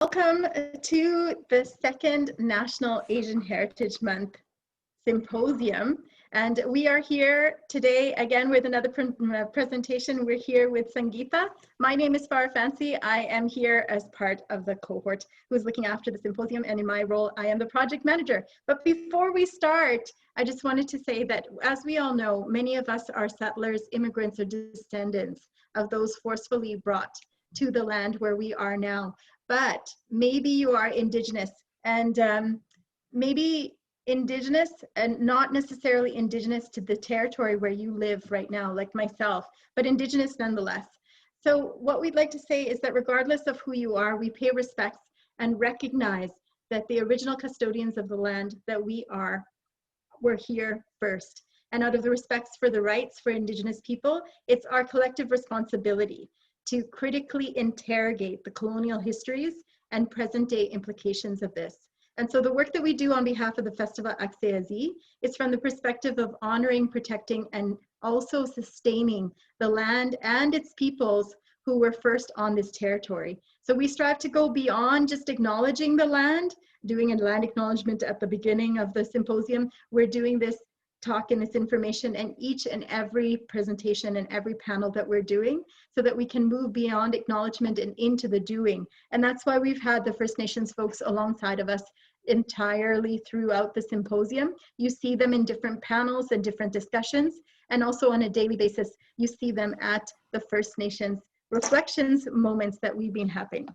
Welcome to the second National Asian Heritage Month Symposium. And we are here today again with another presentation. We're here with Sangeeta. My name is Farah Fancy. I am here as part of the cohort who's looking after the symposium, and in my role, I am the project manager. But before we start, I just wanted to say that, as we all know, many of us are settlers, immigrants, or descendants of those forcefully brought to the land where we are now. But maybe you are Indigenous, and maybe Indigenous and not necessarily Indigenous to the territory where you live right now, like myself, but Indigenous nonetheless. So what we'd like to say is that regardless of who you are, we pay respects and recognize that the original custodians of the land that we are were here first. And out of the respects for the rights for Indigenous people, it's our collective responsibility to critically interrogate the colonial histories and present day implications of this. And so the work that we do on behalf of the Festival Asiatique is from the perspective of honoring, protecting, and also sustaining the land and its peoples who were first on this territory. So we strive to go beyond just acknowledging the land, doing a land acknowledgement at the beginning of the symposium. We're doing this talk and this information and each and every presentation and every panel that we're doing so that we can move beyond acknowledgement and into the doing. And that's why we've had the First Nations folks alongside of us entirely throughout the symposium. You see them in different panels and different discussions, and also on a daily basis, you see them at the First Nations reflections moments that we've been having.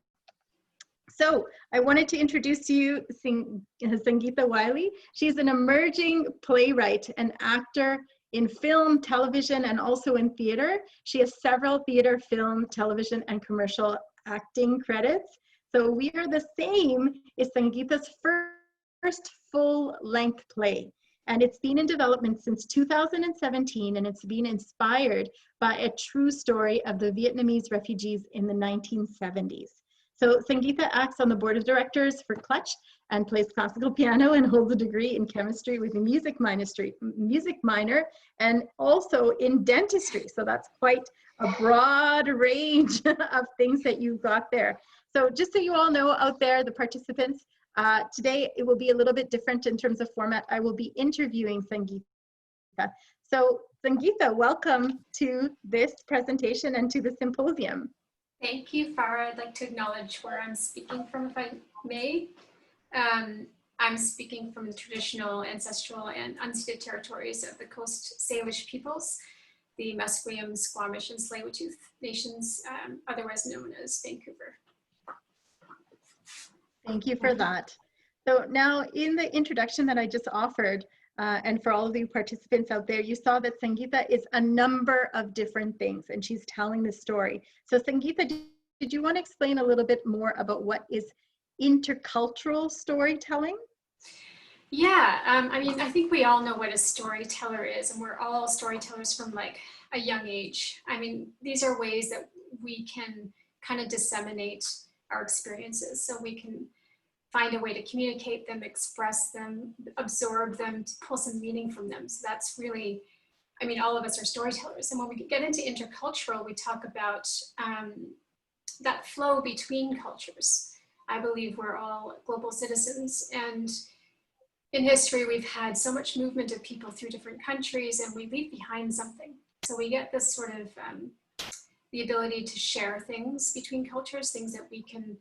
So I wanted to introduce to you Sangeeta Wylie. She's an emerging playwright and actor in film, television, and also in theater. She has several theater, film, television, and commercial acting credits. So We Are the Same is Sangeeta's first full-length play. And it's been in development since 2017, and it's been inspired by a true story of the Vietnamese refugees in the 1970s. So Sangeeta acts on the board of directors for Clutch and plays classical piano and holds a degree in chemistry with a music minor and also in dentistry. So that's quite a broad range of things that you've got there. So just so you all know out there, the participants, today it will be a little bit different in terms of format. I will be interviewing Sangeeta. So Sangeeta, welcome to this presentation and to the symposium. Thank you, Farah. I'd like to acknowledge where I'm speaking from, if I may. I'm speaking from the traditional, ancestral, and unceded territories of the Coast Salish peoples, the Musqueam, Squamish, and Tsleil-Waututh nations, otherwise known as Vancouver. Thank you for that. So now in the introduction that I just offered, and for all of you participants out there, you saw that Sangeeta is a number of different things, and she's telling the story. So Sangeeta, did you want to explain a little bit more about what is intercultural storytelling? Yeah, I mean, I think we all know what a storyteller is, and we're all storytellers from like a young age. I mean, these are ways that we can kind of disseminate our experiences, so we can find a way to communicate them, express them, absorb them, to pull some meaning from them. So that's really, I mean, all of us are storytellers. And when we get into intercultural, we talk about that flow between cultures. I believe we're all global citizens, and in history, we've had so much movement of people through different countries, and we leave behind something. So we get this sort of, the ability to share things between cultures, things that we can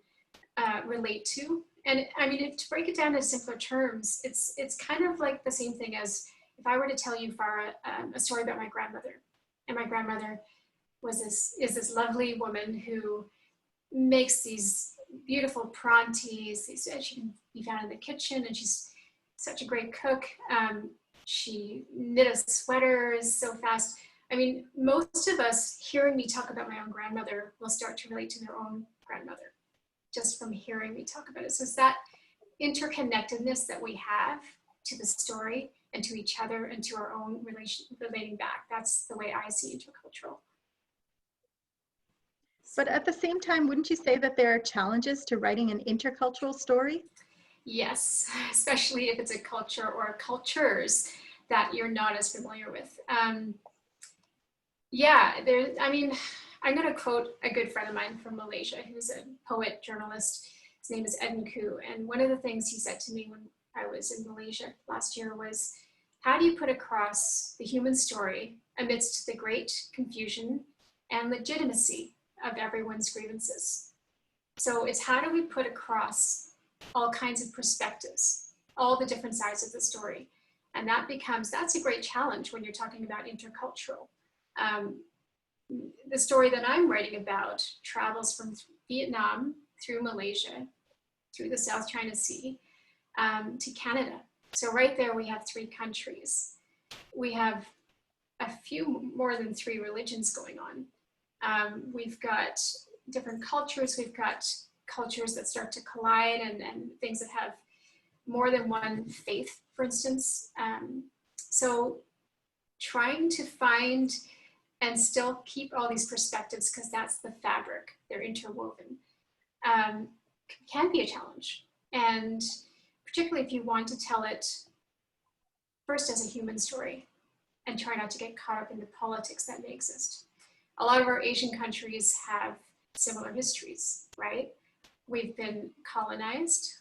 relate to. And I mean, to break it down in simpler terms, it's kind of like the same thing as if I were to tell you, Farah, a story about my grandmother. And my grandmother is this lovely woman who makes these beautiful prawn teas. She can be found in the kitchen, and she's such a great cook. She knit us sweaters so fast. I mean, most of us hearing me talk about my own grandmother will start to relate to their own grandmother, just from hearing me talk about it. So it's that interconnectedness that we have to the story and to each other and to our own relating back. That's the way I see intercultural. But at the same time, wouldn't you say that there are challenges to writing an intercultural story? Yes, especially if it's a culture or cultures that you're not as familiar with. Yeah, I mean, I'm going to quote a good friend of mine from Malaysia, who's a poet, journalist, His name is Ed Ku, and one of the things he said to me when I was in Malaysia last year was, how do you put across the human story amidst the great confusion and legitimacy of everyone's grievances? So it's how do we put across all kinds of perspectives, all the different sides of the story? And that's a great challenge when you're talking about intercultural. The story that I'm writing about travels from Vietnam through Malaysia, through the South China Sea, to Canada. So right there we have 3 countries. We have a few more than 3 religions going on. We've got different cultures. We've got cultures that start to collide and things that have more than one faith, for instance. So trying to find and still keep all these perspectives, because that's the fabric, they're interwoven, can be a challenge. And particularly if you want to tell it first as a human story and try not to get caught up in the politics that may exist. A lot of our Asian countries have similar histories, right? We've been colonized,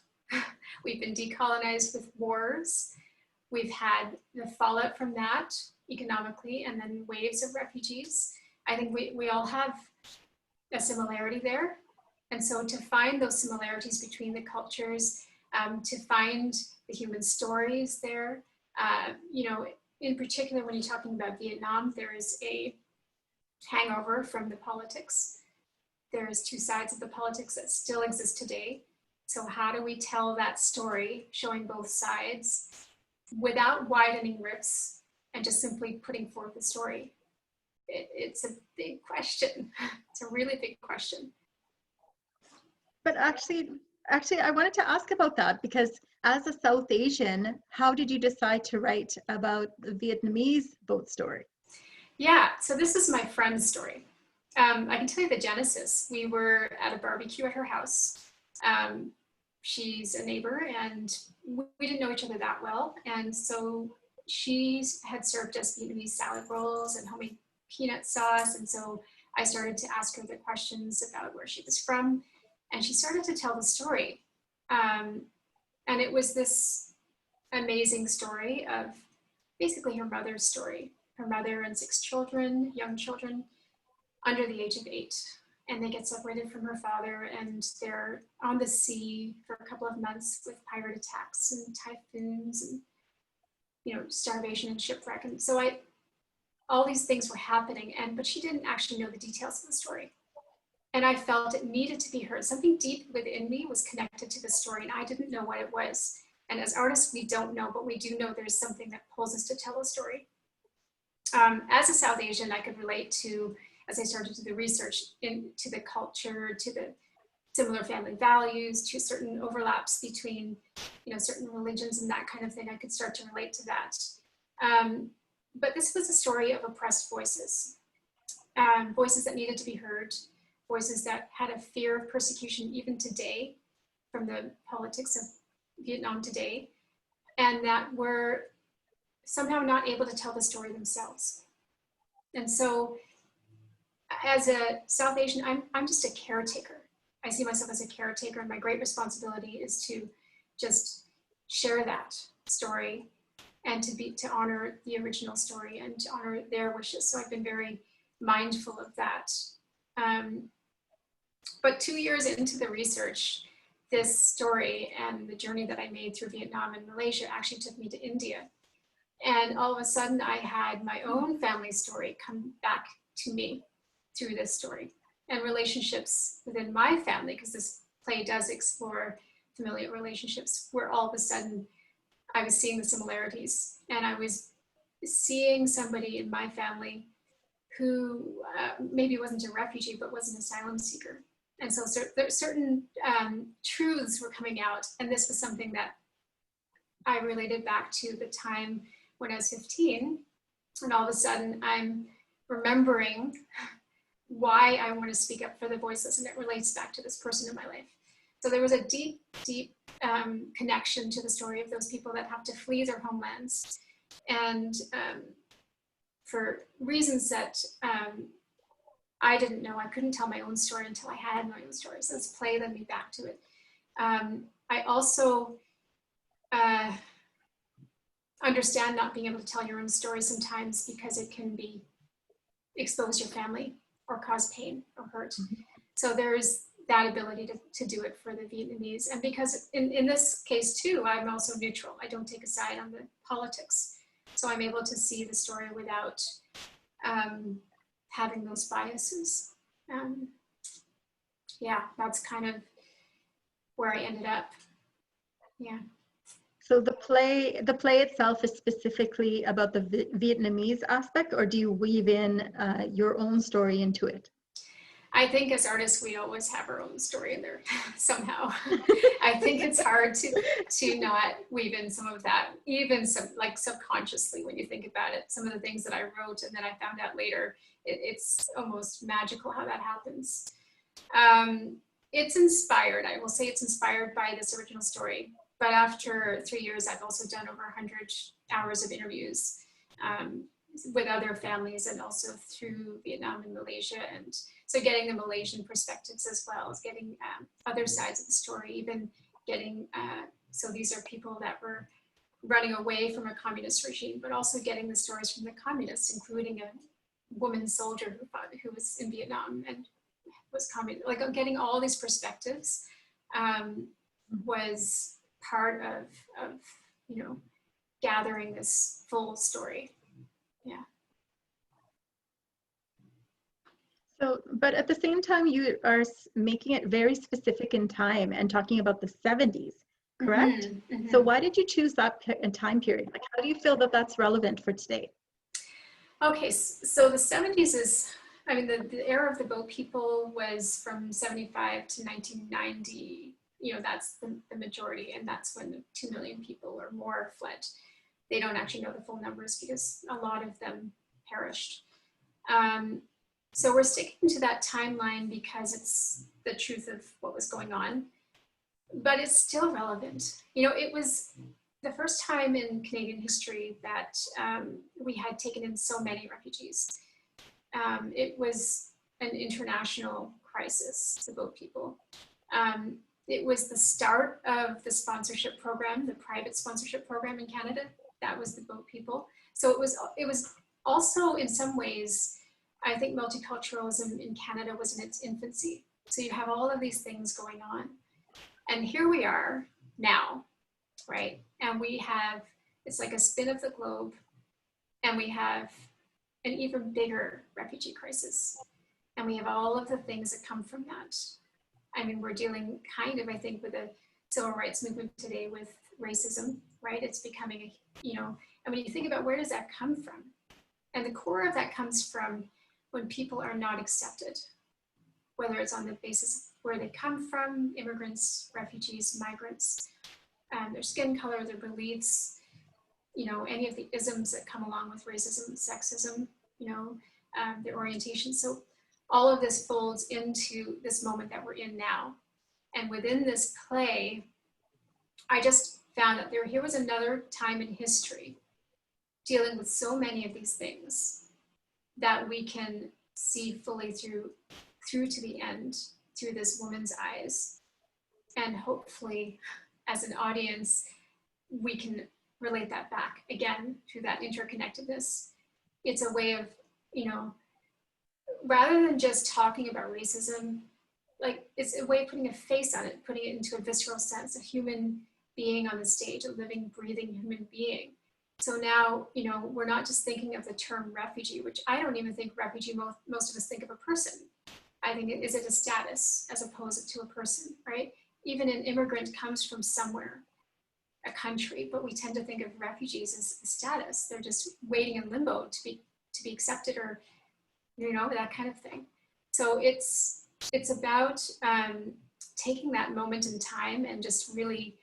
we've been decolonized with wars, we've had the fallout from that economically, and then waves of refugees. I think we all have a similarity there. And so to find those similarities between the cultures, to find the human stories there, in particular when you're talking about Vietnam, there is a hangover from the politics. There's 2 sides of the politics that still exist today. So how do we tell that story, showing both sides, without widening rifts and just simply putting forth the story? It's a big question. It's a really big question. But actually, I wanted to ask about that, because as a South Asian, how did you decide to write about the Vietnamese boat story? Yeah, so this is my friend's story. I can tell you the genesis. We were at a barbecue at her house. She's a neighbor, and we didn't know each other that well. And so she had served us Vietnamese salad rolls and homemade peanut sauce. And so I started to ask her the questions about where she was from. And she started to tell the story. And it was this amazing story of basically her mother's story. Her mother and 6 children, young children, under the age of 8. And they get separated from her father, and they're on the sea for a couple of months with pirate attacks and typhoons and, starvation and shipwreck. And so all these things were happening, but she didn't actually know the details of the story. And I felt it needed to be heard. Something deep within me was connected to the story, and I didn't know what it was. And as artists, we don't know, but we do know there's something that pulls us to tell a story. As a South Asian, I could relate to, as I started to do the research into the culture, to the similar family values, to certain overlaps between, certain religions and that kind of thing. I could start to relate to that. But this was a story of oppressed voices, voices that needed to be heard, voices that had a fear of persecution even today from the politics of Vietnam today, and that were somehow not able to tell the story themselves. And so as a South Asian, I'm just a caretaker. I see myself as a caretaker, and my great responsibility is to just share that story and to honor the original story and to honor their wishes. So I've been very mindful of that. But 2 years into the research, this story and the journey that I made through Vietnam and Malaysia actually took me to India. And all of a sudden I had my own family story come back to me through this story, and relationships within my family, because this play does explore familial relationships, where all of a sudden I was seeing the similarities, and I was seeing somebody in my family who maybe wasn't a refugee, but was an asylum seeker. And so certain truths were coming out, and this was something that I related back to the time when I was 15, and all of a sudden I'm remembering why I want to speak up for the voiceless, and it relates back to this person in my life. So there was a deep, deep connection to the story of those people that have to flee their homelands, and for reasons that I didn't know. I couldn't tell my own story until I had my own story. So this play led me back to it. I also understand not being able to tell your own story sometimes because it can be expose your family or cause pain or hurt. Mm-hmm. So there's that ability to do it for the Vietnamese. And because in this case too, I'm also neutral. I don't take a side on the politics. So I'm able to see the story without having those biases. Yeah, that's kind of where I ended up. Yeah. So the play itself is specifically about the Vietnamese aspect, or do you weave in your own story into it? I think as artists, we always have our own story in there somehow. I think it's hard to not weave in some of that, even some like subconsciously when you think about it. Some of the things that I wrote and then I found out later, it's almost magical how that happens. It's inspired. I will say it's inspired by this original story. But after 3 years, I've also done over 100 hours of interviews with other families and also through Vietnam and Malaysia. And so getting the Malaysian perspectives as well as getting other sides of the story, even getting, so these are people that were running away from a communist regime, but also getting the stories from the communists, including a woman soldier who was in Vietnam and was communist. Like getting all these perspectives was part of gathering this full story. Yeah. So, but at the same time, you are making it very specific in time and talking about the 70s, correct? Mm-hmm, mm-hmm. So why did you choose that time period? Like, how do you feel that that's relevant for today? Okay, so the 70s is, I mean, the era of the boat people was from 75 to 1990. That's the majority, and that's when 2 million people or more fled. They don't actually know the full numbers because a lot of them perished. So we're sticking to that timeline because it's the truth of what was going on, but it's still relevant. It was the first time in Canadian history that we had taken in so many refugees. It was an international crisis, the boat people. It was the start of the sponsorship program, the private sponsorship program in Canada. That was the boat people. So it was also in some ways, I think multiculturalism in Canada was in its infancy. So you have all of these things going on. And here we are now, right? And we have, it's like a spin of the globe, and we have an even bigger refugee crisis. And we have all of the things that come from that. I mean, we're dealing kind of, I think, with a civil rights movement today with racism, right? It's becoming, and when you think about where does that come from? And the core of that comes from when people are not accepted, whether it's on the basis of where they come from, immigrants, refugees, migrants, their skin color, their beliefs, any of the isms that come along with racism, sexism, their orientation. So all of this folds into this moment that we're in now. And within this play, I just found that here was another time in history dealing with so many of these things that we can see fully through to the end, through this woman's eyes. And hopefully, as an audience, we can relate that back again through that interconnectedness. It's a way of, rather than just talking about racism, like it's a way of putting a face on it, putting it into a visceral sense, a human being on the stage, a living, breathing human being. So now, we're not just thinking of the term refugee, which I don't even think refugee, most of us think of a person. I think is it a status as opposed to a person, right? Even an immigrant comes from somewhere, a country, but we tend to think of refugees as a status. They're just waiting in limbo to be accepted, or that kind of thing. So it's about taking that moment in time and just really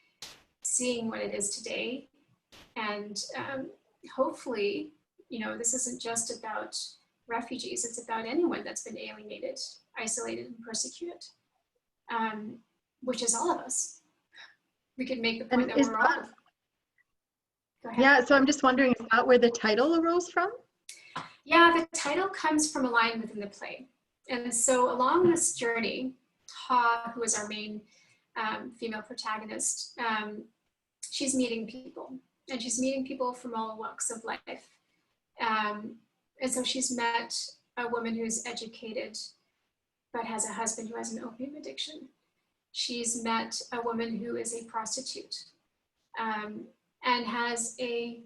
seeing what it is today. And hopefully, this isn't just about refugees, it's about anyone that's been alienated, isolated, and persecuted, which is all of us. We could make the point that we're all. Go ahead. Yeah, so I'm just wondering, is that where the title arose from? Yeah, the title comes from a line within the play. And so along this journey, Ha, who is our main female protagonist, she's meeting people, and she's meeting people from all walks of life. And so she's met a woman who's educated, but has a husband who has an opium addiction. She's met a woman who is a prostitute, and has a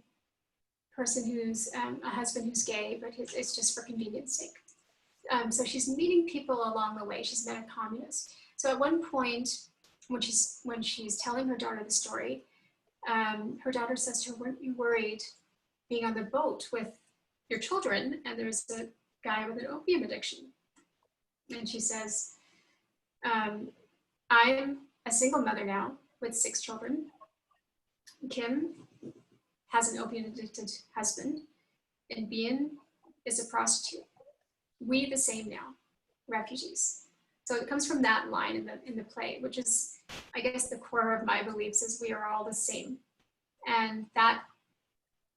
person who's a husband who's gay, but it's just for convenience sake. So she's meeting people along the way. She's met a communist. So at one point, when she's telling her daughter the story, her daughter says to her, "Weren't you worried being on the boat with your children, and there's a guy with an opium addiction?" And she says, "I'm a single mother now with 6 children. Kim has an opium addicted husband, and Bien is a prostitute. We the same now, refugees." So it comes from that line in the play, which is, I guess, the core of my beliefs is we are all the same. And that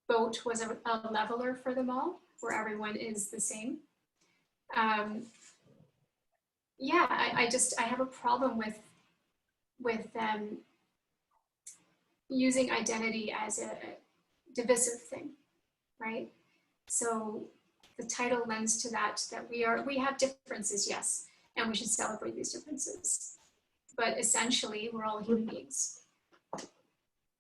boat was a leveler for them all, where everyone is the same. Yeah, I have a problem with using identity as a divisive thing, right? So the title lends to that we have differences, yes, and we should celebrate these differences. But essentially, we're all human beings.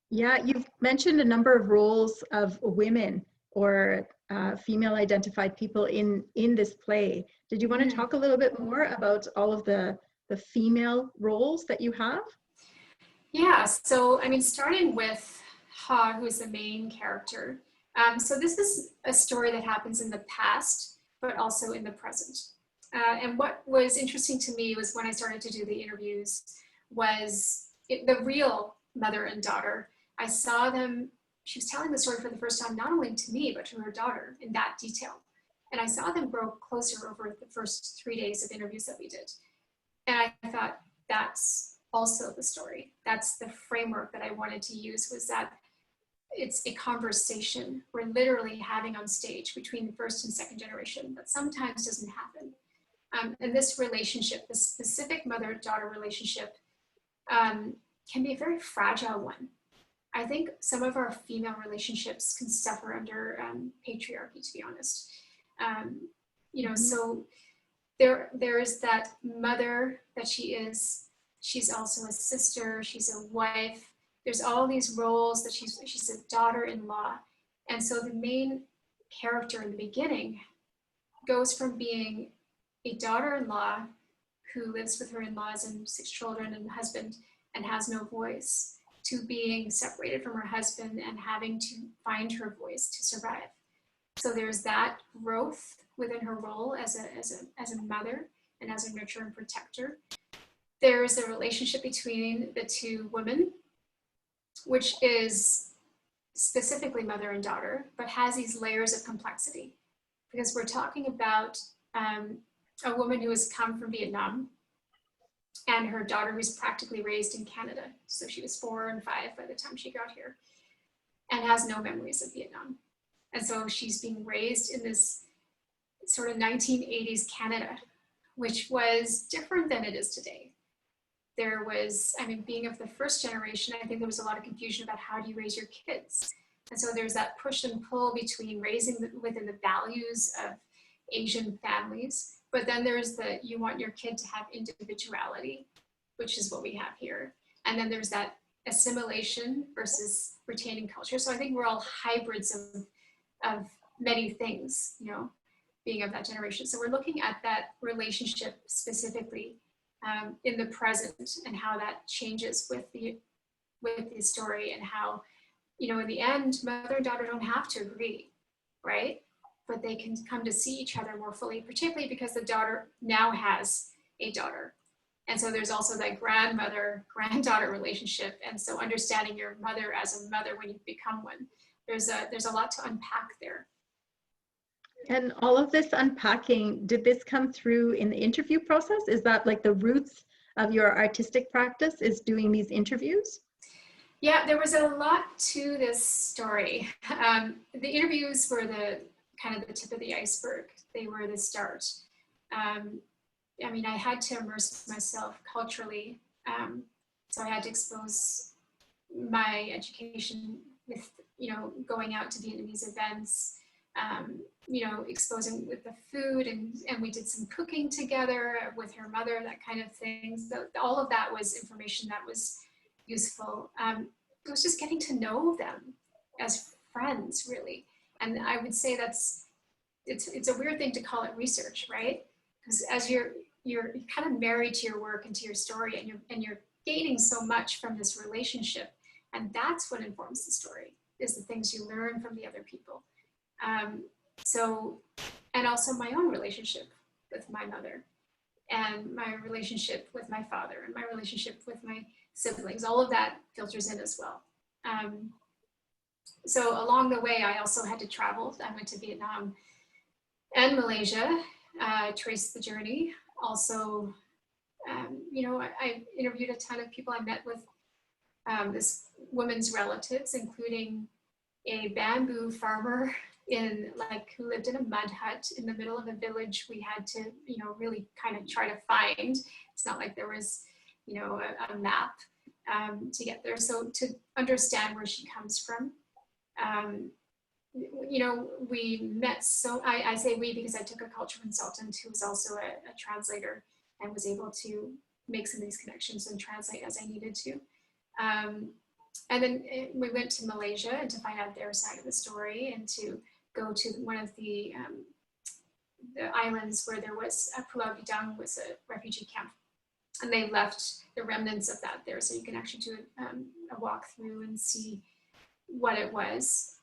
Yeah, you've mentioned a number of roles of women or female identified people in this play. Did you want to talk a little bit more about all of the female roles that you have? Yeah, so I mean, starting with Ha, who is the main character. So this is a story that happens in the past, but also in the present. And what was interesting to me was when I started to do the interviews was the real mother and daughter. I saw them, she was telling the story for the first time, not only to me, but to her daughter in that detail. And I saw them grow closer over the first 3 days of interviews that we did. And I thought, that's also the story. That's the framework that I wanted to use, was that it's a conversation we're literally having on stage between the first and second generation, but sometimes doesn't happen. And this relationship, this specific mother-daughter relationship, can be a very fragile one. I think some of our female relationships can suffer under patriarchy, to be honest. So there is that mother that she is. She's also a sister. She's a wife. There's all these roles that she's a daughter-in-law. And so the main character in the beginning goes from being a daughter-in-law who lives with her in-laws and 6 children and husband and has no voice, to being separated from her husband and having to find her voice to survive. So there's that growth within her role as a mother and as a nurturer and protector. There's a relationship between the 2 women, which is specifically mother and daughter, but has these layers of complexity, because we're talking about a woman who has come from Vietnam and her daughter who's practically raised in Canada. So she was 4 and 5 by the time she got here and has no memories of Vietnam. And so she's being raised in this sort of 1980s Canada, which was different than it is today. There was, I mean, being of the first generation, I think there was a lot of confusion about how do you raise your kids. And so there's that push and pull between raising within the values of Asian families. But then there's you want your kid to have individuality, which is what we have here. And then there's that assimilation versus retaining culture. So I think we're all hybrids of many things, being of that generation. So we're looking at that relationship specifically in the present, and how that changes with the story, and how, in the end, mother and daughter don't have to agree, right? But they can come to see each other more fully, particularly because the daughter now has a daughter. And so there's also that grandmother-granddaughter relationship. And so understanding your mother as a mother when you become one, there's a lot to unpack there. And all of this unpacking, did this come through in the interview process? Is that like the roots of your artistic practice, is doing these interviews? Yeah, there was a lot to this story. The interviews were the kind of the tip of the iceberg. They were the start. I mean, I had to immerse myself culturally So I had to expose my education with, going out to Vietnamese events, exposing with the food, and we did some cooking together with her mother, that kind of thing. So all of that was information that was useful. It was just getting to know them as friends, really. And I would say it's a weird thing to call it research, right? Because as you're kind of married to your work and to your story, and you're gaining so much from this relationship, and that's what informs the story, is the things you learn from the other people. And also my own relationship with my mother, and my relationship with my father, and my relationship with my siblings, all of that filters in as well. So along the way, I also had to travel. I went to Vietnam and Malaysia, traced the journey. Also, I interviewed a ton of people. I met with this woman's relatives, including a bamboo farmer who lived in a mud hut in the middle of a village we had to, really kind of try to find. It's not like there was, a map to get there. So to understand where she comes from, we met, I say we because I took a cultural consultant who was also a translator, and was able to make some of these connections and translate as I needed to. And then we went to Malaysia, and to find out their side of the story, and to go to one of the islands where there was Pulau Bidang was a refugee camp, and they left the remnants of that there, so you can actually do a walk through and see what it was.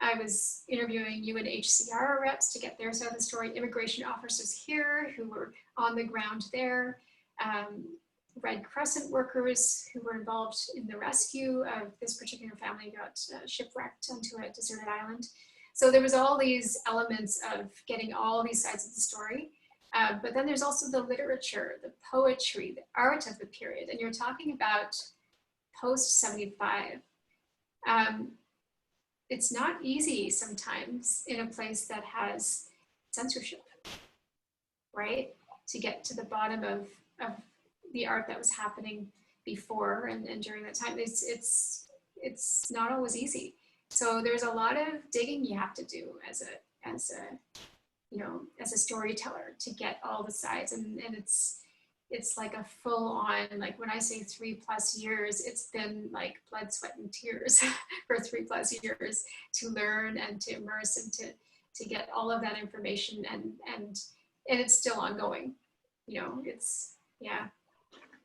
I was interviewing UNHCR reps to get their side of the story, immigration officers here who were on the ground there, Red Crescent workers who were involved in the rescue of this particular family who got shipwrecked onto a deserted island. So there was all these elements of getting all these sides of the story. But then there's also the literature, the poetry, the art of the period. And you're talking about post-75. It's not easy sometimes in a place that has censorship, right? To get to the bottom of the art that was happening before and during that time. It's not always easy. So there's a lot of digging you have to do as a storyteller to get all the sides, and it's like a full on, like when I say 3+ years, it's been like blood, sweat, and tears for 3+ years to learn and to immerse and to get all of that information, and it's still ongoing. It's, yeah.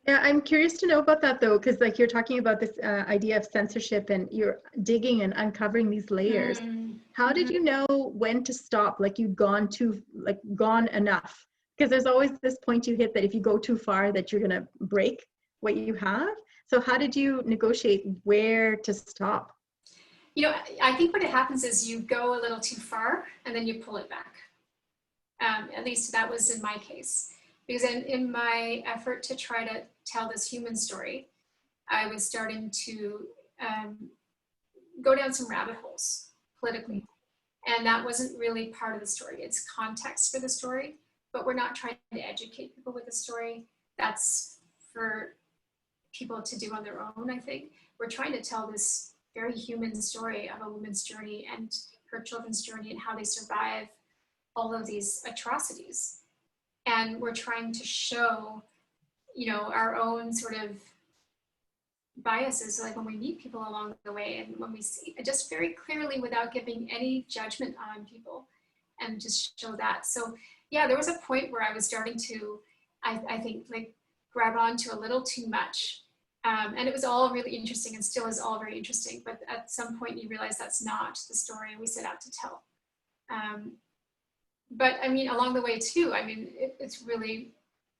Yeah, I'm curious to know about that though, because like you're talking about this idea of censorship, and you're digging and uncovering these layers. How did you know when to stop? Like you'd gone enough? Because there's always this point you hit that if you go too far that you're gonna break what you have. So how did you negotiate where to stop? I think what happens is you go a little too far and then you pull it back. At least that was in my case. Because in my effort to try to tell this human story, I was starting to go down some rabbit holes politically. And that wasn't really part of the story. It's context for the story, but we're not trying to educate people with the story. That's for people to do on their own, I think. We're trying to tell this very human story of a woman's journey and her children's journey and how they survive all of these atrocities. And we're trying to show, our own sort of biases, like when we meet people along the way and when we see just very clearly without giving any judgment on people, and just show that. So yeah, there was a point where I was starting to, I think, like grab onto a little too much. And it was all really interesting and still is all very interesting. But at some point you realize that's not the story we set out to tell. But I mean, along the way too, I mean, it's really,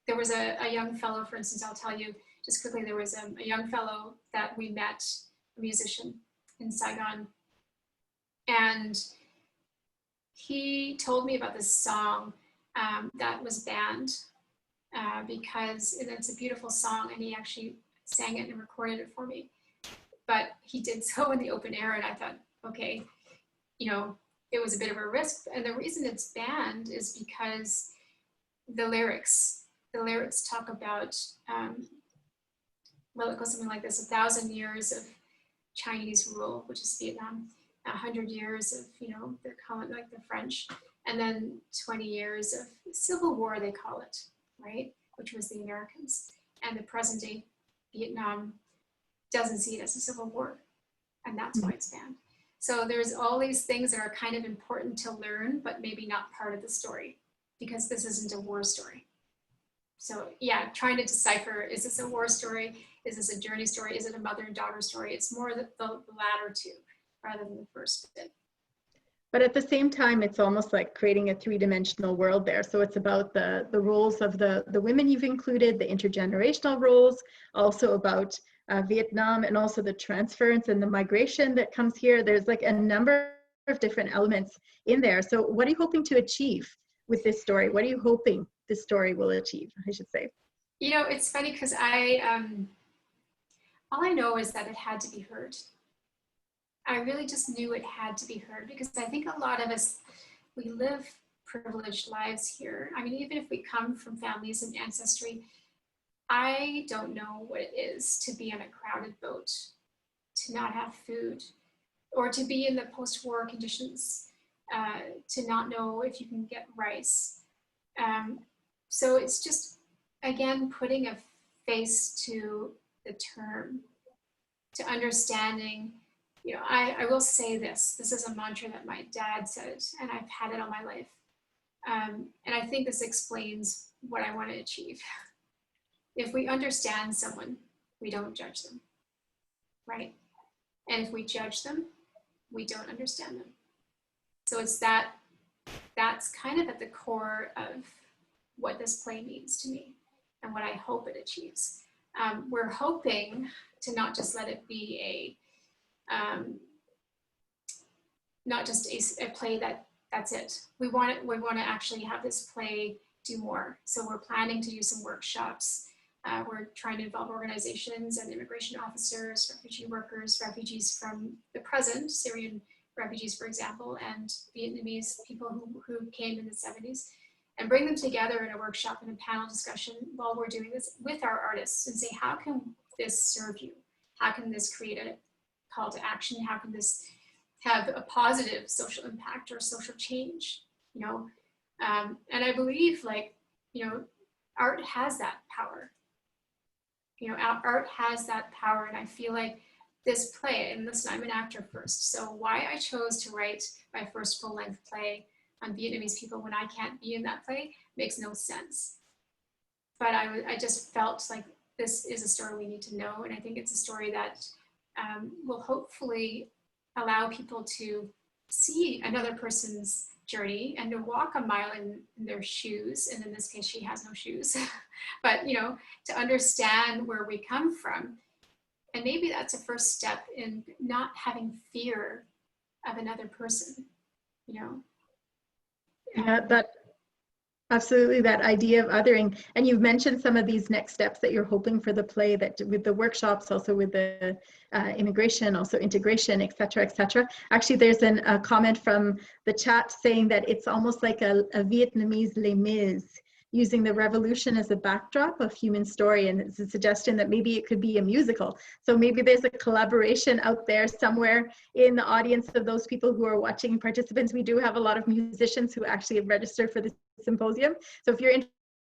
there was a young fellow, for instance, I'll tell you just quickly, there was a young fellow that we met, a musician in Saigon. And he told me about this song that was banned because it's a beautiful song, and he actually sang it and recorded it for me. But he did so in the open air, and I thought, okay, it was a bit of a risk. And the reason it's banned is because the lyrics talk about well, it goes something like this: 1,000 years of Chinese rule, which is Vietnam, 100 years of, you know, they're calling like the French, and then 20 years of civil war, they call it, right? Which was the Americans. And the present day Vietnam doesn't see it as a civil war, and that's why it's banned. So there's all these things that are kind of important to learn, but maybe not part of the story, because this isn't a war story. So yeah, trying to decipher, is this a war story? Is this a journey story? Is it a mother and daughter story? It's more the latter two rather than the first bit. But at the same time, it's almost like creating a three-dimensional world there. So it's about the roles of the women you've included, the intergenerational roles, also about Vietnam, and also the transference and the migration that comes here. There's like a number of different elements in there. So what are you hoping to achieve with this story? What are you hoping this story will achieve, I should say? You know, it's funny because all I know is that it had to be heard. I really just knew it had to be heard, because I think a lot of us, we live privileged lives here. I mean, even if we come from families and ancestry, I don't know what it is to be on a crowded boat, to not have food, or to be in the post-war conditions, to not know if you can get rice. So it's just, again, putting a face to the term, to understanding. You know, I will say this is a mantra that my dad said, and I've had it all my life. And I think this explains what I want to achieve. If we understand someone, we don't judge them, right? And if we judge them, we don't understand them. So it's that's kind of at the core of what this play means to me and what I hope it achieves. We're hoping to not just let it be not just a play that's it. We want to actually have this play do more. So we're planning to do some workshops. We're trying to involve organizations and immigration officers, refugee workers, refugees from the present, Syrian refugees, for example, and Vietnamese people who came in the 70s, and bring them together in a workshop and a panel discussion while we're doing this with our artists, and say, how can this serve you? How can this create a call to action? How can this have a positive social impact or social change? You know, and I believe, like, you know, art has that power. You know, art has that power, and I feel like this play, and listen, I'm an actor first, so why I chose to write my first full-length play on Vietnamese people when I can't be in that play makes no sense. But I just felt like this is a story we need to know, and I think it's a story that will hopefully allow people to see another person's journey and to walk a mile in their shoes. And in this case, she has no shoes, but, you know, to understand where we come from. And maybe that's a first step in not having fear of another person, you know? Yeah, that absolutely, that idea of othering. And you've mentioned some of these next steps that you're hoping for the play, that with the workshops, also with the immigration, also integration, et cetera, et cetera. Actually, there's a comment from the chat saying that it's almost like a Vietnamese Les Mis, using the revolution as a backdrop of human story, and it's a suggestion that maybe it could be a musical. So maybe there's a collaboration out there somewhere in the audience of those people who are watching, participants. We do have a lot of musicians who actually have registered for the symposium. So if you're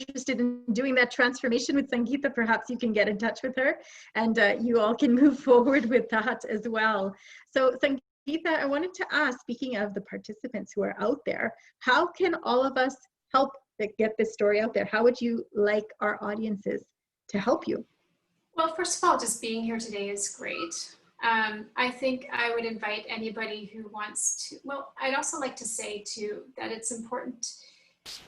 interested in doing that transformation with Sangeeta, perhaps you can get in touch with her, and you all can move forward with that as well. So Sangeeta, I wanted to ask, speaking of the participants who are out there, how can all of us help get this story out there? How would you like our audiences to help you? Well, first of all, just being here today is great. I think I would invite anybody who wants to, well, I'd also like to say too, that it's important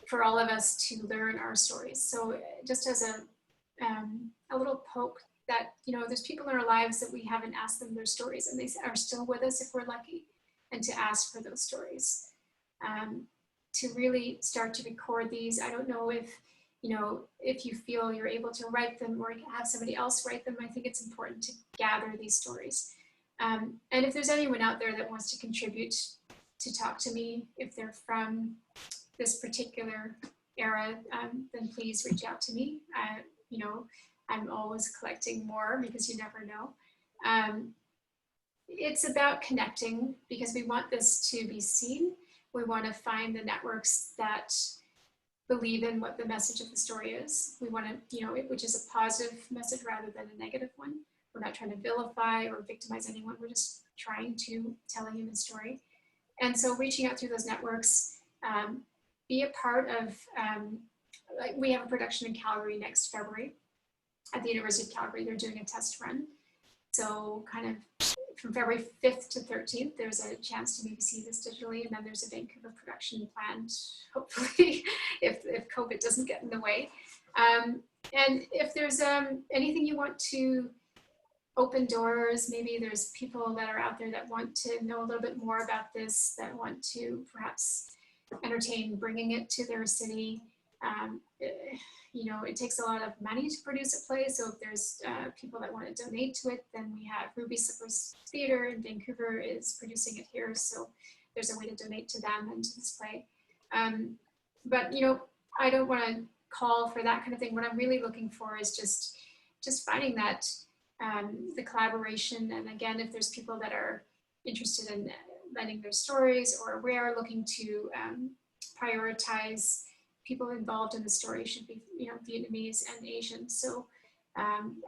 for all of us to learn our stories. So just as a little poke that, you know, there's people in our lives that we haven't asked them their stories, and they are still with us if we're lucky, and to ask for those stories. To really start to record these. I don't know if, you know, if you feel you're able to write them or have somebody else write them. I think it's important to gather these stories. And if there's anyone out there that wants to contribute, to talk to me, if they're from this particular era, then please reach out to me. You know, I'm always collecting more because you never know. It's about connecting because we want this to be seen. We want to find the networks that believe in what the message of the story is. We want to, which is a positive message rather than a negative one. We're not trying to vilify or victimize anyone. We're just trying to tell a human story. And so reaching out through those networks, be a part of, like we have a production in Calgary next February at the University of Calgary. They're doing a test run. So kind of from February 5th to 13th, there's a chance to maybe see this digitally. And then there's a Vancouver production planned, hopefully, if COVID doesn't get in the way. And if there's anything you want to open doors, maybe there's people that are out there that want to know a little bit more about this, that want to perhaps entertain bringing it to their city. It takes a lot of money to produce a play. So if there's people that want to donate to it, then we have Ruby Slippers Theatre in Vancouver is producing it here. So there's a way to donate to them and to this play. But, I don't want to call for that kind of thing. What I'm really looking for is just finding that the collaboration. And again, if there's people that are interested in lending their stories, or we are looking to prioritize people involved in the story should be, Vietnamese and Asian. So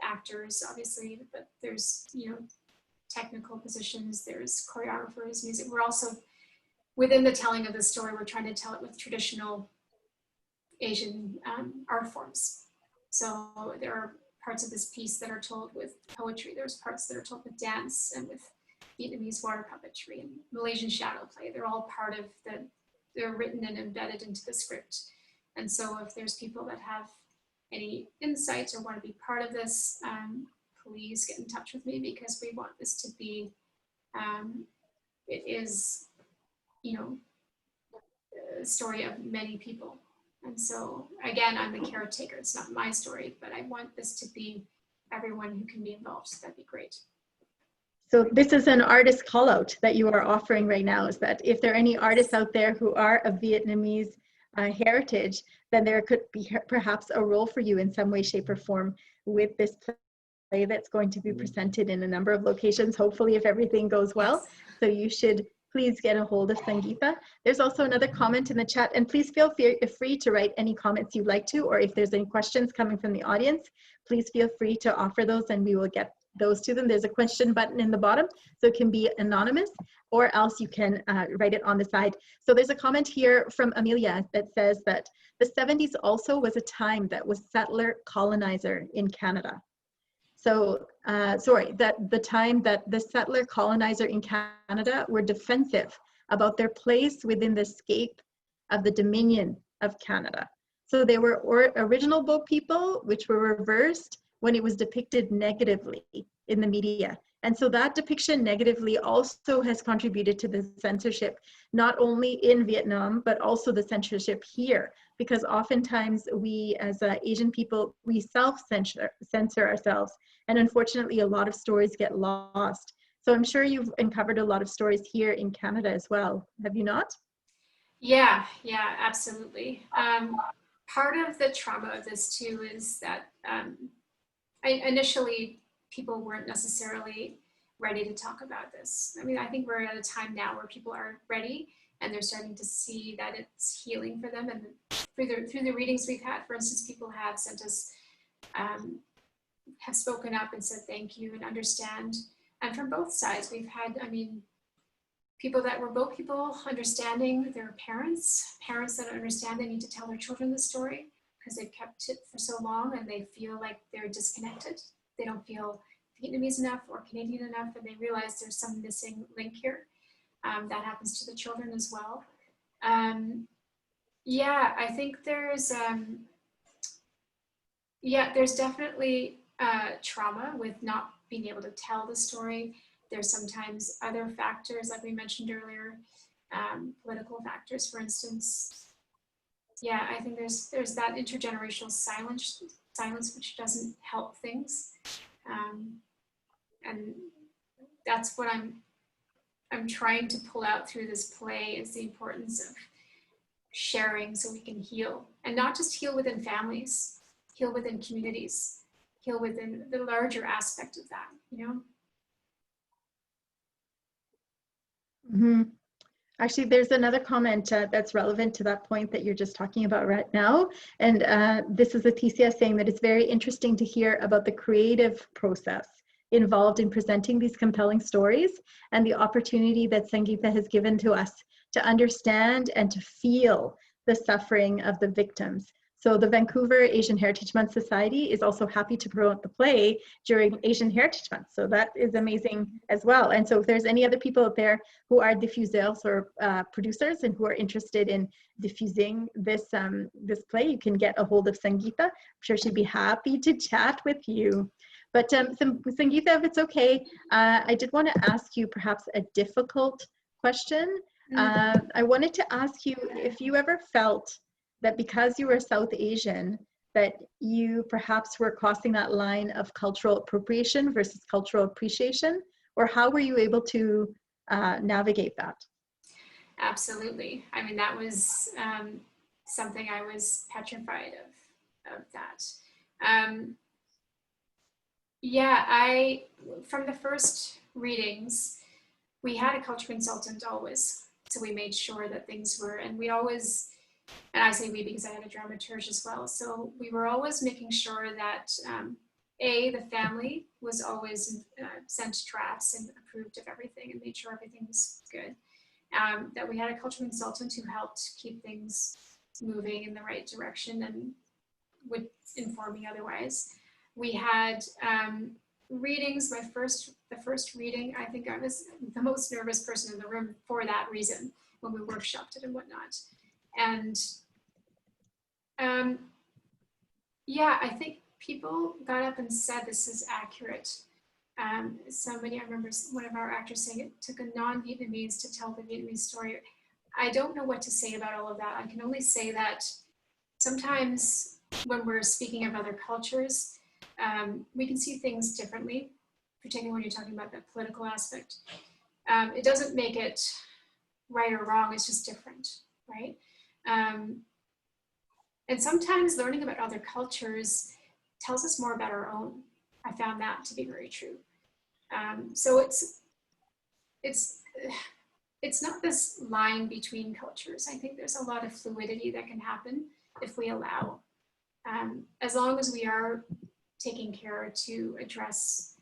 actors, obviously, but there's, technical positions, there's choreographers, music. We're also, within the telling of the story, we're trying to tell it with traditional Asian art forms. So there are parts of this piece that are told with poetry. There's parts that are told with dance and with Vietnamese water puppetry and Malaysian shadow play. They're all part of they're written and embedded into the script. And so if there's people that have any insights or want to be part of this, please get in touch with me, because we want this to be, it is, a story of many people. And so again, I'm the caretaker. It's not my story, but I want this to be everyone who can be involved. So that'd be great. So this is an artist call out that you are offering right now, is that if there are any artists out there who are of Vietnamese heritage, then there could be perhaps a role for you in some way, shape, or form with this play that's going to be presented in a number of locations, hopefully, if everything goes well. So you should please get a hold of Sangeeta. There's also another comment in the chat, and please feel free to write any comments you'd like to, or if there's any questions coming from the audience, please feel free to offer those and we will get those to them. There's a question button in the bottom, so it can be anonymous, or else you can write it on the side. So there's a comment here from Amelia that says that the 70s also was a time that was settler colonizer in Canada. So, that the time that the settler colonizer in Canada were defensive about their place within the scape of the Dominion of Canada. So they were original boat people, which were reversed when it was depicted negatively in the media. And so that depiction negatively also has contributed to the censorship, not only in Vietnam, but also the censorship here, because oftentimes we as Asian people, we self-censor ourselves. And unfortunately, a lot of stories get lost. So I'm sure you've uncovered a lot of stories here in Canada as well, have you not? Yeah, absolutely. Part of the trauma of this too is that initially people weren't necessarily ready to talk about this. I mean, I think we're at a time now where people are ready and they're starting to see that it's healing for them. And through the readings we've had, for instance, people have sent us, have spoken up and said thank you and understand. And from both sides, we've had, people that were both people understanding their parents that understand they need to tell their children the story because they've kept it for so long and they feel like they're disconnected. They don't feel Vietnamese enough or Canadian enough, and they realize there's some missing link here. That happens to the children as well. I think there's definitely trauma with not being able to tell the story. There's sometimes other factors, like we mentioned earlier, political factors, for instance. Yeah, I think there's that intergenerational silence which doesn't help things. And that's what I'm trying to pull out through this play, is the importance of sharing so we can heal, and not just heal within families, heal within communities, heal within the larger aspect of that, you know? Mm-hmm. Actually, there's another comment that's relevant to that point that you're just talking about right now. And this is Leticia saying that it's very interesting to hear about the creative process involved in presenting these compelling stories and the opportunity that Sangeeta has given to us to understand and to feel the suffering of the victims. So the Vancouver Asian Heritage Month Society is also happy to promote the play during Asian Heritage Month. So that is amazing as well. And so if there's any other people out there who are diffuseurs or producers and who are interested in diffusing this, this play, you can get a hold of Sangeeta. I'm sure she'd be happy to chat with you. But Sangeeta, if it's okay, I did want to ask you perhaps a difficult question. I wanted to ask you if you ever felt that because you were South Asian, that you perhaps were crossing that line of cultural appropriation versus cultural appreciation, or how were you able to navigate that? Absolutely. I mean, that was something I was petrified of that. Yeah, from the first readings, we had a culture consultant always. So we made sure that things were, and we always, and I say we because I had a dramaturge as well. So we were always making sure that the family was always sent drafts and approved of everything and made sure everything was good. That we had a cultural consultant who helped keep things moving in the right direction and would inform me otherwise. We had readings. The first reading, I think I was the most nervous person in the room for that reason when we workshopped it and whatnot. And yeah, I think people got up and said this is accurate. Somebody, I remember one of our actors saying it took a non-Vietnamese to tell the Vietnamese story. I don't know what to say about all of that. I can only say that sometimes when we're speaking of other cultures, we can see things differently, particularly when you're talking about that political aspect. It doesn't make it right or wrong, it's just different, right? And sometimes learning about other cultures tells us more about our own. I found that to be very true. So it's not this line between cultures. I think there's a lot of fluidity that can happen if we allow, as long as we are taking care to address,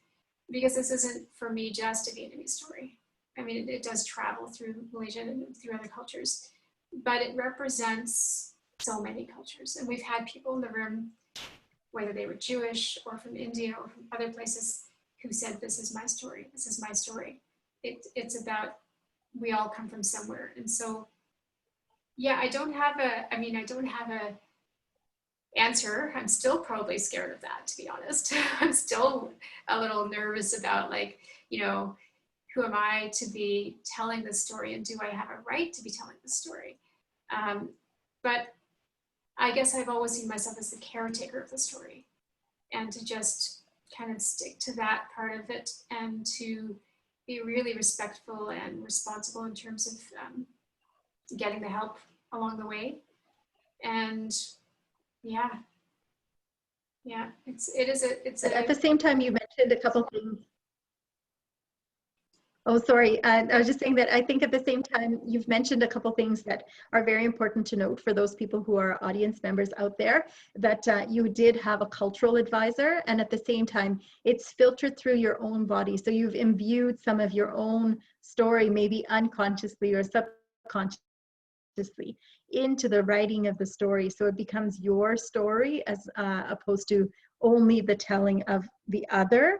because this isn't for me just a Vietnamese story. I mean, it does travel through Malaysia and through other cultures, but it represents so many cultures. And we've had people in the room, whether they were Jewish or from India or from other places, who said, this is my story, this is my story. It's about, we all come from somewhere. And so, yeah, I don't have a answer. I'm still probably scared of that, to be honest. I'm still a little nervous about, like, you know, who am I to be telling this story, and do I have a right to be telling this story? But I guess I've always seen myself as the caretaker of the story, and to just kind of stick to that part of it, and to be really respectful and responsible in terms of getting the help along the way. And yeah, it's at the same time, you mentioned a couple things. Oh, sorry. I was just saying that I think at the same time, you've mentioned a couple things that are very important to note for those people who are audience members out there, that you did have a cultural advisor, and at the same time, it's filtered through your own body. So you've imbued some of your own story, maybe unconsciously or subconsciously, into the writing of the story. So it becomes your story as opposed to only the telling of the other.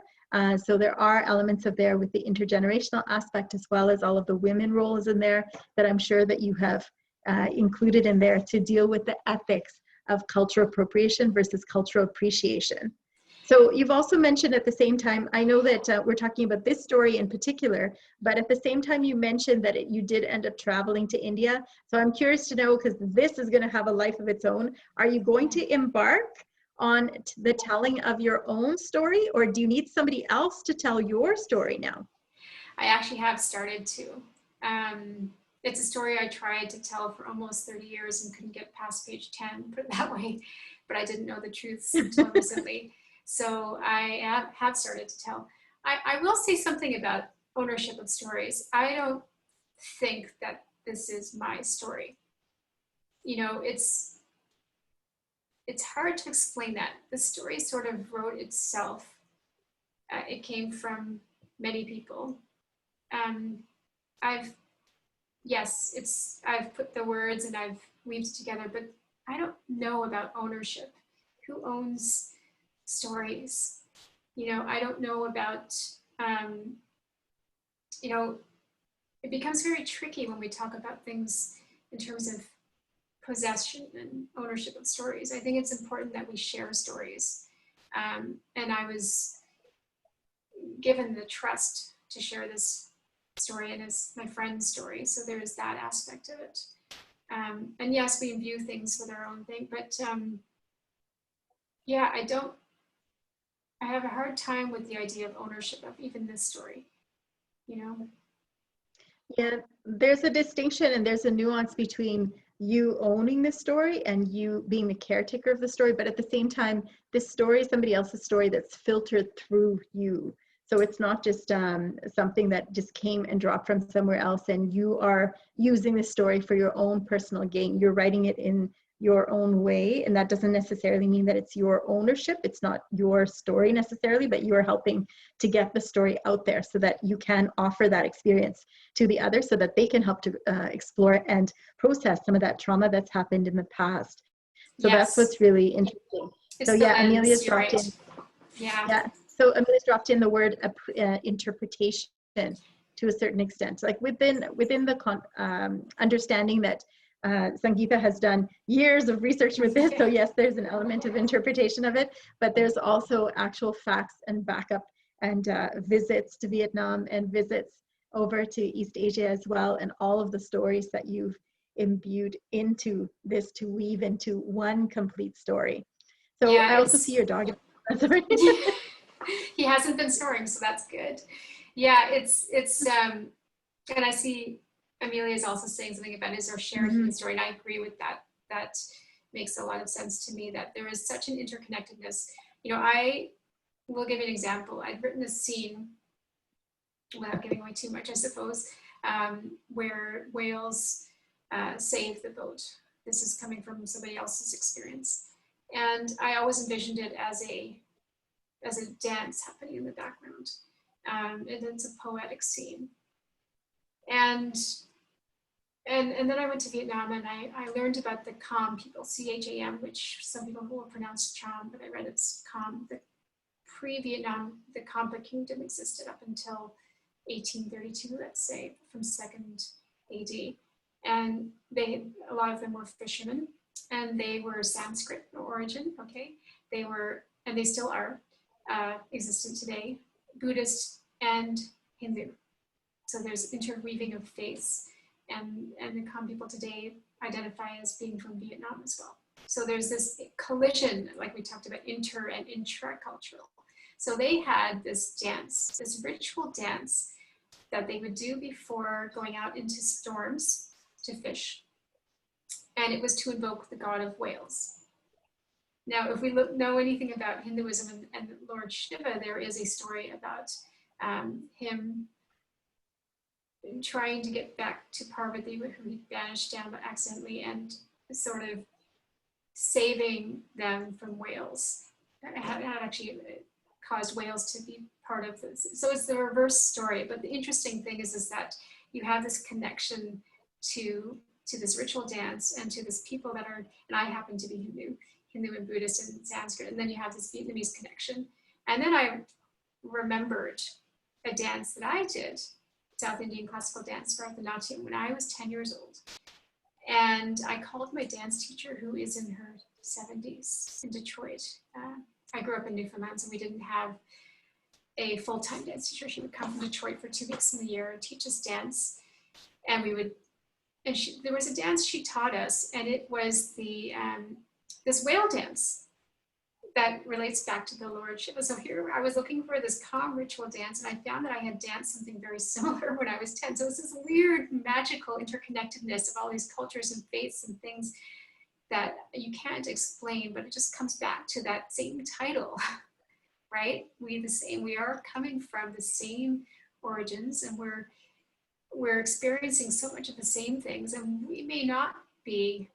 So there are elements of there with the intergenerational aspect, as well as all of the women roles in there that I'm sure that you have included in there to deal with the ethics of cultural appropriation versus cultural appreciation. So you've also mentioned at the same time, I know that we're talking about this story in particular, but at the same time you mentioned that you did end up traveling to India. So I'm curious to know, because this is going to have a life of its own, are you going to embark on the telling of your own story, or do you need somebody else to tell your story now? I actually have started to. It's a story I tried to tell for almost 30 years and couldn't get past page 10, put it that way, but I didn't know the truths until recently. So I have started to tell. I will say something about ownership of stories. I don't think that this is my story. You know, it's hard to explain that. The story sort of wrote itself. It came from many people. I've put the words and I've weaved it together, but I don't know about ownership. Who owns stories? You know, I don't know about, you know, it becomes very tricky when we talk about things in terms of possession and ownership of stories. I think it's important that we share stories. And I was given the trust to share this story, and it's my friend's story. So there's that aspect of it. And yes, we imbue things with our own thing, but yeah, I have a hard time with the idea of ownership of even this story, you know? Yeah, there's a distinction and there's a nuance between you owning the story and you being the caretaker of the story, but at the same time, this story is somebody else's story that's filtered through you. So it's not just something that just came and dropped from somewhere else and you are using the story for your own personal gain. You're writing it in your own way, and that doesn't necessarily mean that it's your ownership. It's not your story necessarily, but you are helping to get the story out there so that you can offer that experience to the other so that they can help to explore and process some of that trauma that's happened in the past. So yes, that's what's really interesting. It's so yeah, lens, Amelia's dropped in. Yeah. So Amelia's dropped in the word interpretation to a certain extent, like within the understanding that Sangeeta has done years of research with this. So yes, there's an element of interpretation of it, but there's also actual facts and backup and visits to Vietnam and visits over to East Asia as well, and all of the stories that you've imbued into this to weave into one complete story. So yeah, I also see your dog. He hasn't been snoring, so that's good. Yeah, it's and I see Amelia is also saying something about is our shared human story, and I agree with that. That makes a lot of sense to me, that there is such an interconnectedness. You know, I will give you an example. I'd written a scene, without giving away too much, I suppose, where whales save the boat. This is coming from somebody else's experience. And I always envisioned it as a dance happening in the background. And it's a poetic scene. And then I went to Vietnam and I learned about the Kham people, C-H-A-M, which some people will pronounce Cham, but I read it's Kham. The pre-Vietnam, the Khampa kingdom existed up until 1832, let's say, from 2nd AD. And a lot of them were fishermen, and they were Sanskrit origin, okay? They were, and they still are, existent today, Buddhist and Hindu. So there's interweaving of faiths, and the Kham people today identify as being from Vietnam as well. So there's this collision, like we talked about, inter and intracultural. So they had this dance, this ritual dance that they would do before going out into storms to fish. And it was to invoke the god of whales. Now, if we know anything about Hinduism and Lord Shiva, there is a story about him trying to get back to Parvati, who he banished down accidentally, and sort of saving them from whales. That had actually caused whales to be part of this. So it's the reverse story. But the interesting thing is that you have this connection to this ritual dance and to this people that are, and I happen to be Hindu and Buddhist and Sanskrit, and then you have this Vietnamese connection. And then I remembered a dance that I did, South Indian classical dance, Bharatanatyam, when I was 10 years old. And I called my dance teacher, who is in her 70s, in Detroit. I grew up in Newfoundland, so we didn't have a full-time dance teacher. She would come from Detroit for 2 weeks in the year and teach us dance. And we would, and there was a dance she taught us, and it was the this whale dance that relates back to the Lord Shiva. So here I was looking for this calm ritual dance, and I found that I had danced something very similar when I was 10. So it's this weird, magical interconnectedness of all these cultures and faiths and things that you can't explain, but it just comes back to that same title. right? We the same, we are coming from the same origins, and we're experiencing so much of the same things, and we may not be,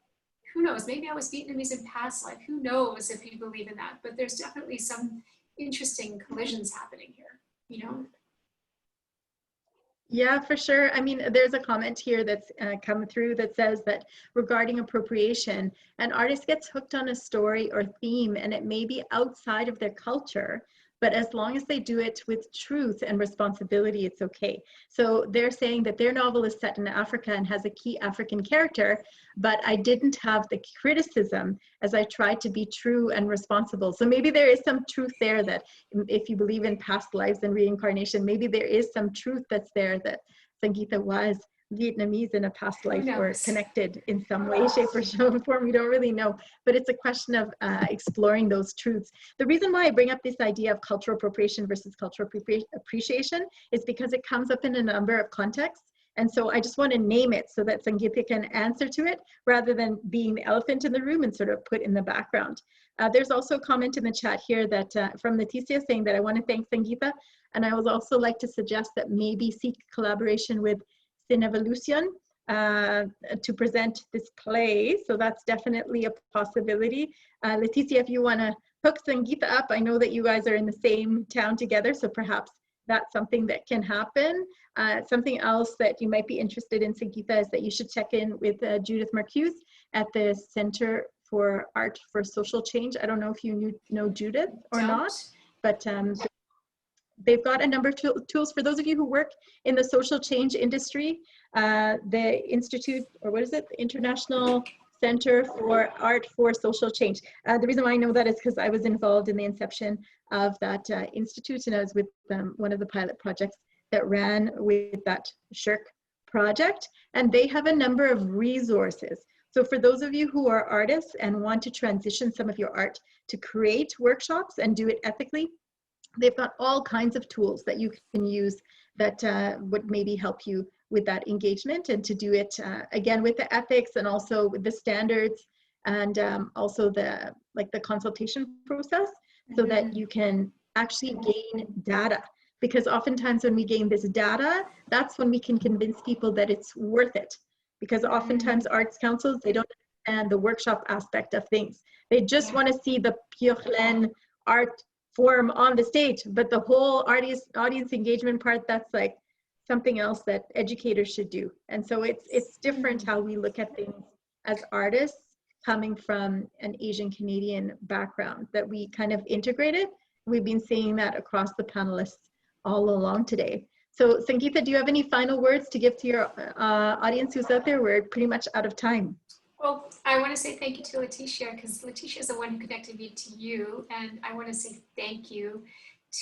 who knows, maybe I was Vietnamese in past life, who knows if you believe in that, but there's definitely some interesting collisions happening here, you know? Yeah, for sure. I mean, there's a comment here that's come through that says that regarding appropriation, an artist gets hooked on a story or theme and it may be outside of their culture, but as long as they do it with truth and responsibility, it's okay. So they're saying that their novel is set in Africa and has a key African character, but I didn't have the criticism as I tried to be true and responsible. So maybe there is some truth there, that if you believe in past lives and reincarnation, maybe there is some truth that's there, that Sangeeta was Vietnamese in a past life or connected in some way, shape, or form. We don't really know, but it's a question of exploring those truths. The reason why I bring up this idea of cultural appropriation versus cultural appreciation is because it comes up in a number of contexts. And so I just want to name it so that Sangeeta can answer to it rather than being the elephant in the room and sort of put in the background. There's also a comment in the chat here that from Leticia saying that I want to thank Sangeeta. And I would also like to suggest that maybe seek collaboration with Cinevolution to present this play. So that's definitely a possibility. Leticia, if you want to hook Sangeeta up, I know that you guys are in the same town together, so perhaps that's something that can happen. Something else that you might be interested in, Sangeeta, is that you should check in with Judith Marcuse at the Center for Art for Social Change. I don't know if you know Judith or not, but they've got a number of tools for those of you who work in the social change industry. The Institute, or what is it? The International Center for Art for Social Change. The reason why I know that is because I was involved in the inception of that institute, and I was with one of the pilot projects that ran with that Shirk project, and they have a number of resources. So for those of you who are artists and want to transition some of your art to create workshops and do it ethically, they've got all kinds of tools that you can use that would maybe help you with that engagement, and to do it again with the ethics and also with the standards, and also the consultation process, so that you can actually gain data. Because oftentimes when we gain this data, that's when we can convince people that it's worth it. Because oftentimes arts councils, they don't understand the workshop aspect of things. They just want to see the pure laine art form on the stage, but the whole audience engagement part, that's like something else that educators should do. And so it's different how we look at things as artists coming from an Asian Canadian background, that we kind of integrated. We've been seeing that across the panelists all along today. So Sangeeta, do you have any final words to give to your audience who's out there? We're pretty much out of time. Well, I want to say thank you to Leticia, because Leticia is the one who connected me to you. And I want to say thank you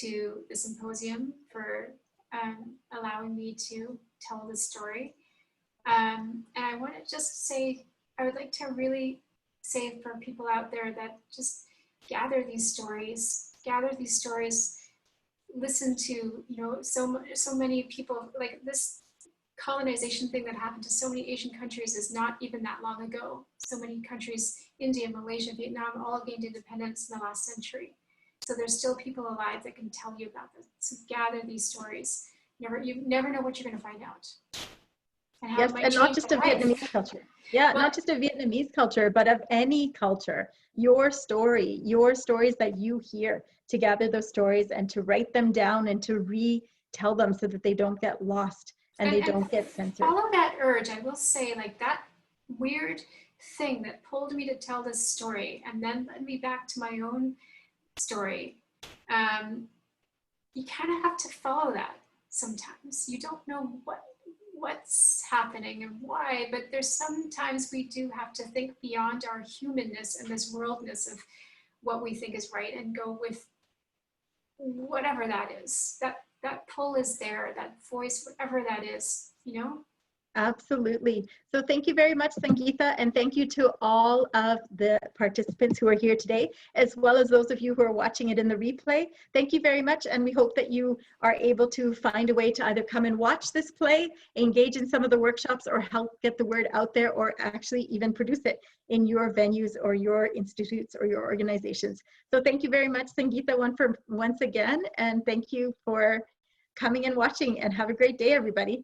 to the Symposium for allowing me to tell this story. And I want to just say, I would like to really say for people out there that just gather these stories, listen to, so many people, like this colonization thing that happened to so many Asian countries is not even that long ago. So many countries, India, Malaysia, Vietnam, all gained independence in the last century. So there's still people alive that can tell you about this. So gather these stories. You never know what you're going to find out. And yes, and not just a Vietnamese culture. Yeah, well, not just a Vietnamese culture, but of any culture. Your story, your stories that you hear, to gather those stories and to write them down and to retell them so that they don't get lost and they don't get censored. Follow that urge. I will say, like, that weird thing that pulled me to tell this story and then led me back to my own story. You kind of have to follow that sometimes. You don't know what's happening and why, but there's sometimes we do have to think beyond our humanness and this worldness of what we think is right and go with whatever that is. That pull is there, that voice, whatever that is, Absolutely. So thank you very much, Sangeeta, and thank you to all of the participants who are here today, as well as those of you who are watching it in the replay. Thank you very much, and we hope that you are able to find a way to either come and watch this play, engage in some of the workshops, or help get the word out there, or actually even produce it in your venues or your institutes or your organizations. So thank you very much, Sangeeta, once again, and thank you for coming and watching, and have a great day, everybody.